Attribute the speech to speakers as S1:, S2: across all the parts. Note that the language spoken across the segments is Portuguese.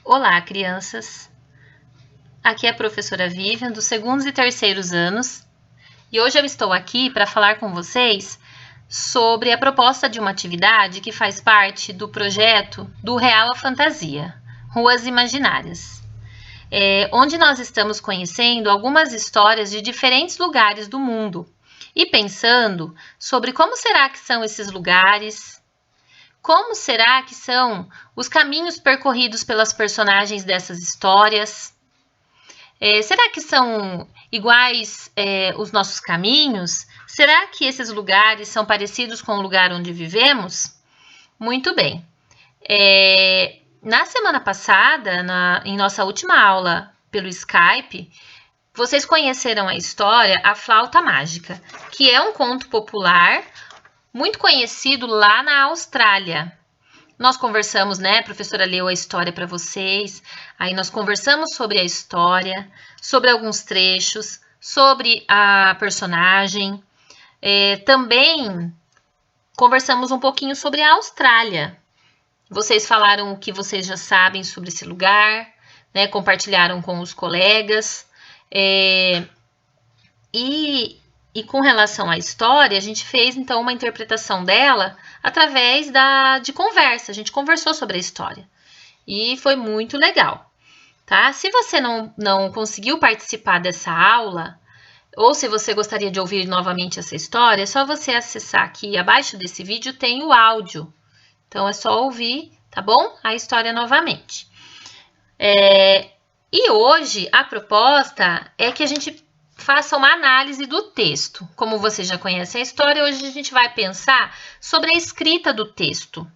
S1: Olá, crianças! Aqui é a professora Vivian, dos segundos e terceiros anos, e hoje eu estou aqui para falar com vocês sobre a proposta de uma atividade que faz parte do projeto do Real à Fantasia, Ruas Imaginárias, onde nós estamos conhecendo algumas histórias de diferentes lugares do mundo e pensando sobre como será que são esses lugares. Como será que são os caminhos percorridos pelas personagens dessas histórias? Será que são iguais os nossos caminhos? Será que esses lugares são parecidos com o lugar onde vivemos? Muito bem. Na semana passada, em nossa última aula pelo Skype, vocês conheceram a história A Flauta Mágica, que é um conto popular muito conhecido lá na Austrália. Nós conversamos, né? A professora leu a história para vocês, aí nós conversamos sobre a história, sobre alguns trechos, sobre a personagem. Também conversamos um pouquinho sobre a Austrália. Vocês falaram o que vocês já sabem sobre esse lugar, né? Compartilharam com os colegas. E com relação à história, a gente fez, então, uma interpretação dela através de conversa. A gente conversou sobre a história. E foi muito legal, tá? Se você não conseguiu participar dessa aula, ou se você gostaria de ouvir novamente essa história, é só você acessar aqui abaixo desse vídeo, tem o áudio. Então, é só ouvir, tá bom? A história novamente. E hoje, a proposta é que a gente faça uma análise do texto. Como você já conhece a história, hoje a gente vai pensar sobre a escrita do texto.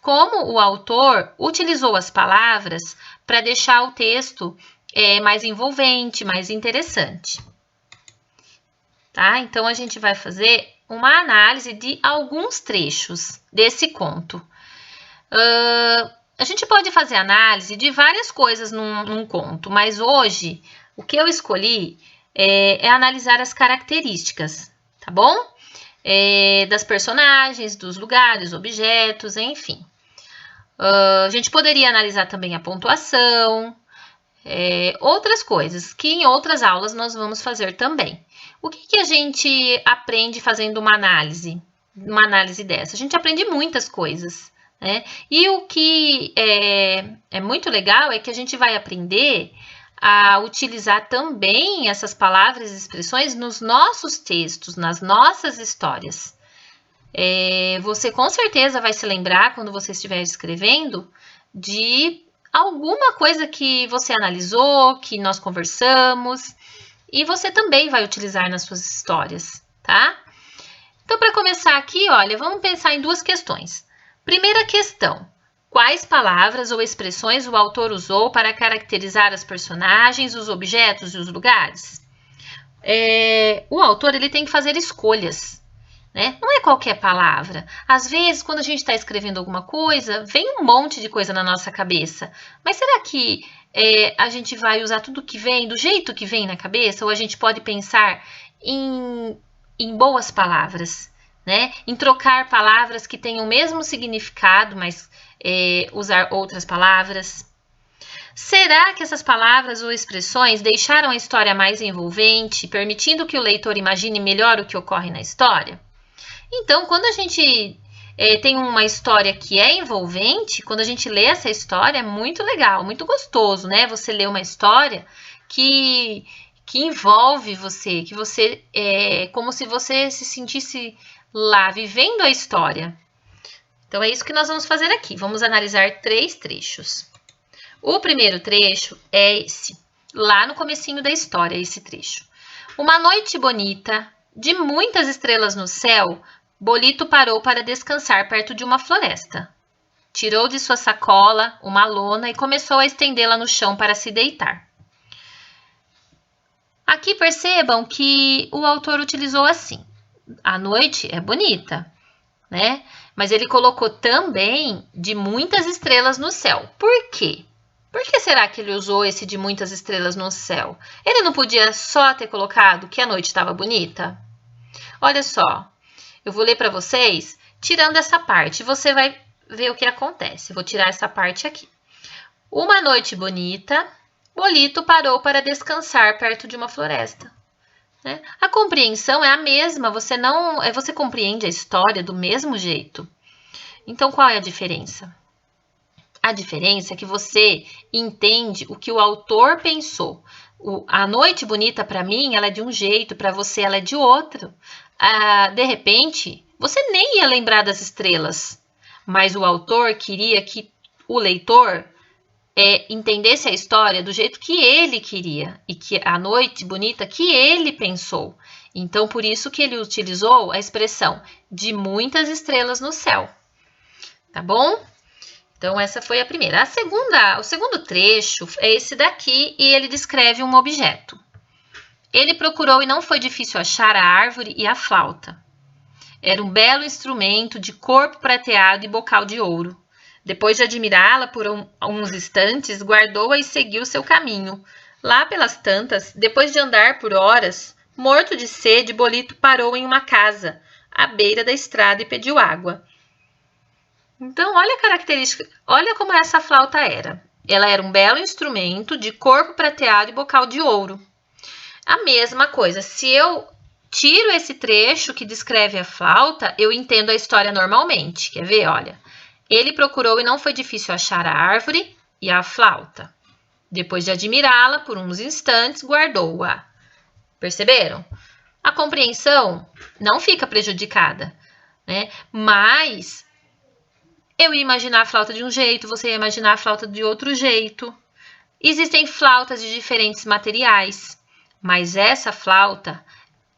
S1: Como o autor utilizou as palavras para deixar o texto mais envolvente, mais interessante. Tá? Então, a gente vai fazer uma análise de alguns trechos desse conto. A gente pode fazer análise de várias coisas num conto, mas hoje o que eu escolhi é analisar as características, tá bom? Das personagens, dos lugares, objetos, enfim. A gente poderia analisar também a pontuação, outras coisas que em outras aulas nós vamos fazer também. O que a gente aprende fazendo uma análise dessa? A gente aprende muitas coisas, né? E o que é muito legal é que a gente vai aprender a utilizar também essas palavras e expressões nos nossos textos, nas nossas histórias. Você com certeza vai se lembrar, quando você estiver escrevendo, de alguma coisa que você analisou, que nós conversamos, e você também vai utilizar nas suas histórias, tá? Então, para começar aqui, olha, vamos pensar em duas questões. Primeira questão: quais palavras ou expressões o autor usou para caracterizar as personagens, os objetos e os lugares? O autor ele tem que fazer escolhas, né? Não é qualquer palavra. Às vezes, quando a gente está escrevendo alguma coisa, vem um monte de coisa na nossa cabeça. Mas será que a gente vai usar tudo que vem, do jeito que vem na cabeça? Ou a gente pode pensar em boas palavras, né? Em trocar palavras que tenham o mesmo significado, mas usar outras palavras? Será que essas palavras ou expressões deixaram a história mais envolvente, permitindo que o leitor imagine melhor o que ocorre na história? Então, quando a gente tem uma história que é envolvente, quando a gente lê essa história, é muito legal, muito gostoso, né? Você lê uma história que envolve você, que você como se você se sentisse lá, vivendo a história. Então, é isso que nós vamos fazer aqui. Vamos analisar 3 trechos. O primeiro trecho é esse, lá no comecinho da história, esse trecho. Uma noite bonita, de muitas estrelas no céu, Bolito parou para descansar perto de uma floresta. Tirou de sua sacola uma lona e começou a estendê-la no chão para se deitar. Aqui percebam que o autor utilizou assim: a noite é bonita, né? Mas ele colocou também de muitas estrelas no céu. Por quê? Por que será que ele usou esse de muitas estrelas no céu? Ele não podia só ter colocado que a noite estava bonita? Olha só, eu vou ler para vocês tirando essa parte. Você vai ver o que acontece. Eu vou tirar essa parte aqui. Uma noite bonita, Bolito parou para descansar perto de uma floresta. Né? A compreensão é a mesma, você compreende a história do mesmo jeito. Então, qual é a diferença? A diferença é que você entende o que o autor pensou. A noite bonita, para mim, ela é de um jeito, para você, ela é de outro. De repente, você nem ia lembrar das estrelas, mas o autor queria que o leitor entendesse a história do jeito que ele queria e que a noite bonita que ele pensou. Então, por isso que ele utilizou a expressão de muitas estrelas no céu. Tá bom? Então, essa foi a primeira. O segundo trecho é esse daqui e ele descreve um objeto. Ele procurou e não foi difícil achar a árvore e a flauta. Era um belo instrumento de corpo prateado e bocal de ouro. Depois de admirá-la por uns instantes, guardou-a e seguiu seu caminho. Lá pelas tantas, depois de andar por horas, morto de sede, Bolito parou em uma casa, à beira da estrada e pediu água. Então, olha a característica, olha como essa flauta era. Ela era um belo instrumento de corpo prateado e bocal de ouro. A mesma coisa, se eu tiro esse trecho que descreve a flauta, eu entendo a história normalmente. Quer ver? Olha. Ele procurou e não foi difícil achar a árvore e a flauta. Depois de admirá-la por uns instantes, guardou-a. Perceberam? A compreensão não fica prejudicada, né? Mas eu ia imaginar a flauta de um jeito, você ia imaginar a flauta de outro jeito. Existem flautas de diferentes materiais, mas essa flauta,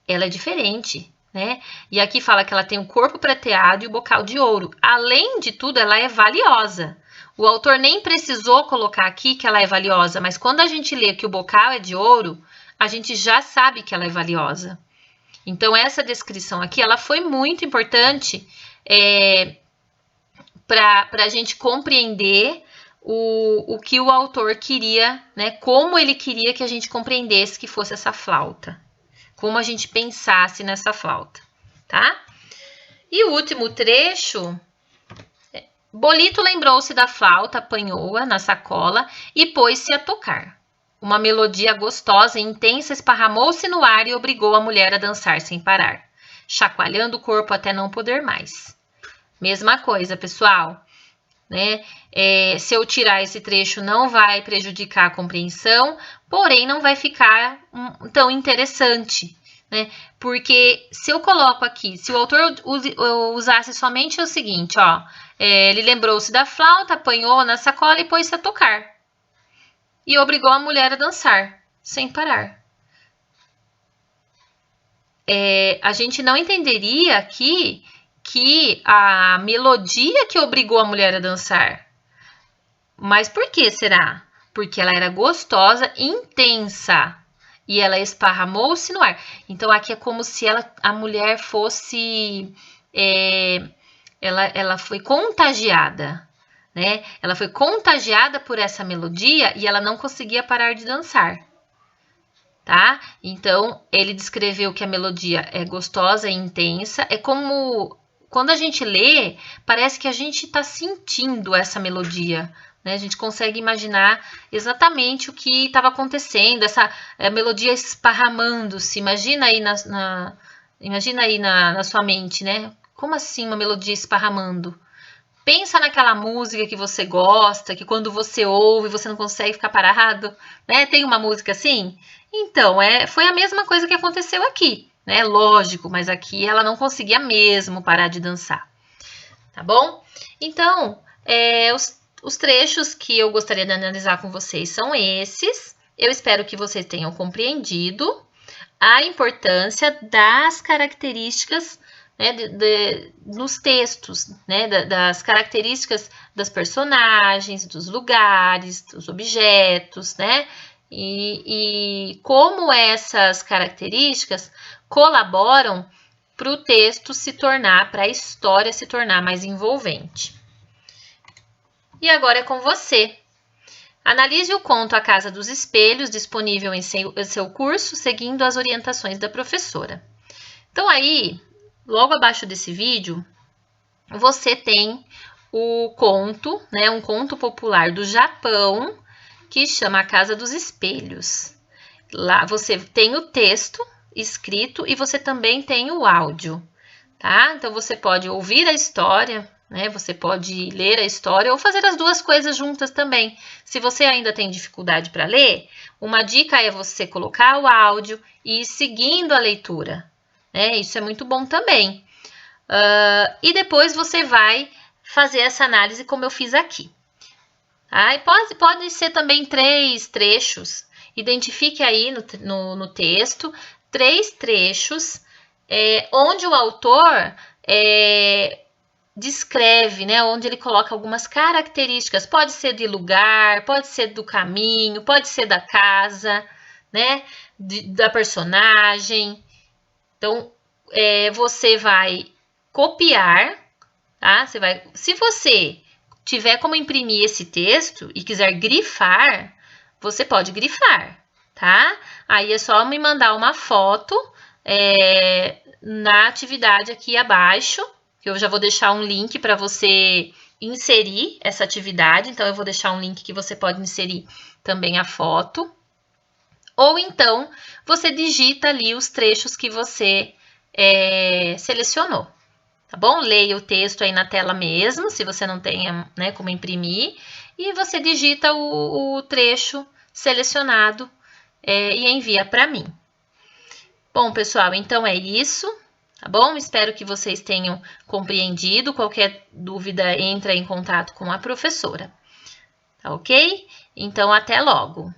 S1: ela é diferente. Né? E aqui fala que ela tem um corpo prateado e o bocal de ouro. Além de tudo, ela é valiosa. O autor nem precisou colocar aqui que ela é valiosa, mas quando a gente lê que o bocal é de ouro, a gente já sabe que ela é valiosa. Então, essa descrição aqui, ela foi muito importante para a gente compreender o que o autor queria, né? Como ele queria que a gente compreendesse que fosse essa flauta. Como a gente pensasse nessa flauta, tá? E o último trecho, Bolito lembrou-se da flauta, apanhou-a na sacola e pôs-se a tocar. Uma melodia gostosa e intensa esparramou-se no ar e obrigou a mulher a dançar sem parar, chacoalhando o corpo até não poder mais. Mesma coisa, pessoal, né? Se eu tirar esse trecho, não vai prejudicar a compreensão, porém não vai ficar tão interessante, né? Porque se eu coloco aqui, se o autor usasse somente o seguinte, ó, ele lembrou-se da flauta, apanhou na sacola e pôs-se a tocar. E obrigou a mulher a dançar, sem parar. A gente não entenderia aqui que a melodia que obrigou a mulher a dançar. Mas por que será? Porque ela era gostosa, intensa, e ela esparramou-se no ar. Então, aqui é como se a mulher fosse... ela foi contagiada, né? Ela foi contagiada por essa melodia e ela não conseguia parar de dançar, tá? Então, ele descreveu que a melodia é gostosa e intensa. É como... Quando a gente lê, parece que a gente está sentindo essa melodia, né? A gente consegue imaginar exatamente o que estava acontecendo, essa melodia esparramando-se. Imagina aí na sua mente, né? Como assim uma melodia esparramando? Pensa naquela música que você gosta, que quando você ouve, você não consegue ficar parado, né? Tem uma música assim? Então, foi a mesma coisa que aconteceu aqui. Né? Lógico, mas aqui ela não conseguia mesmo parar de dançar, tá bom? Então, os trechos que eu gostaria de analisar com vocês são esses. Eu espero que vocês tenham compreendido a importância das características, né, nos textos, né, das características das personagens, dos lugares, dos objetos, né? E como essas características colaboram para o texto se tornar, para a história se tornar mais envolvente. E agora é com você. Analise o conto A Casa dos Espelhos, disponível em seu curso, seguindo as orientações da professora. Então aí, logo abaixo desse vídeo, você tem o conto, né, um conto popular do Japão, que chama A Casa dos Espelhos. Lá você tem o texto escrito e você também tem o áudio, tá? Então você pode ouvir a história, né? Você pode ler a história ou fazer as duas coisas juntas também. Se você ainda tem dificuldade para ler, uma dica é você colocar o áudio e ir seguindo a leitura, né? Isso é muito bom também. E depois você vai fazer essa análise como eu fiz aqui. Tá? E pode ser também 3 trechos. Identifique aí no texto 3 trechos onde o autor descreve, né, onde ele coloca algumas características. Pode ser de lugar, pode ser do caminho, pode ser da casa, né, da personagem. Então, você vai copiar, tá? Se você tiver como imprimir esse texto e quiser grifar, você pode grifar, tá? Aí é só me mandar uma foto na atividade aqui abaixo, que eu já vou deixar um link para você inserir essa atividade. Então, eu vou deixar um link que você pode inserir também a foto. Ou então, você digita ali os trechos que você selecionou. Tá bom? Leia o texto aí na tela mesmo, se você não tem, né, como imprimir, e você digita o trecho selecionado e envia para mim. Bom, pessoal, então é isso, tá bom? Espero que vocês tenham compreendido. Qualquer dúvida, entra em contato com a professora, tá ok? Então, até logo!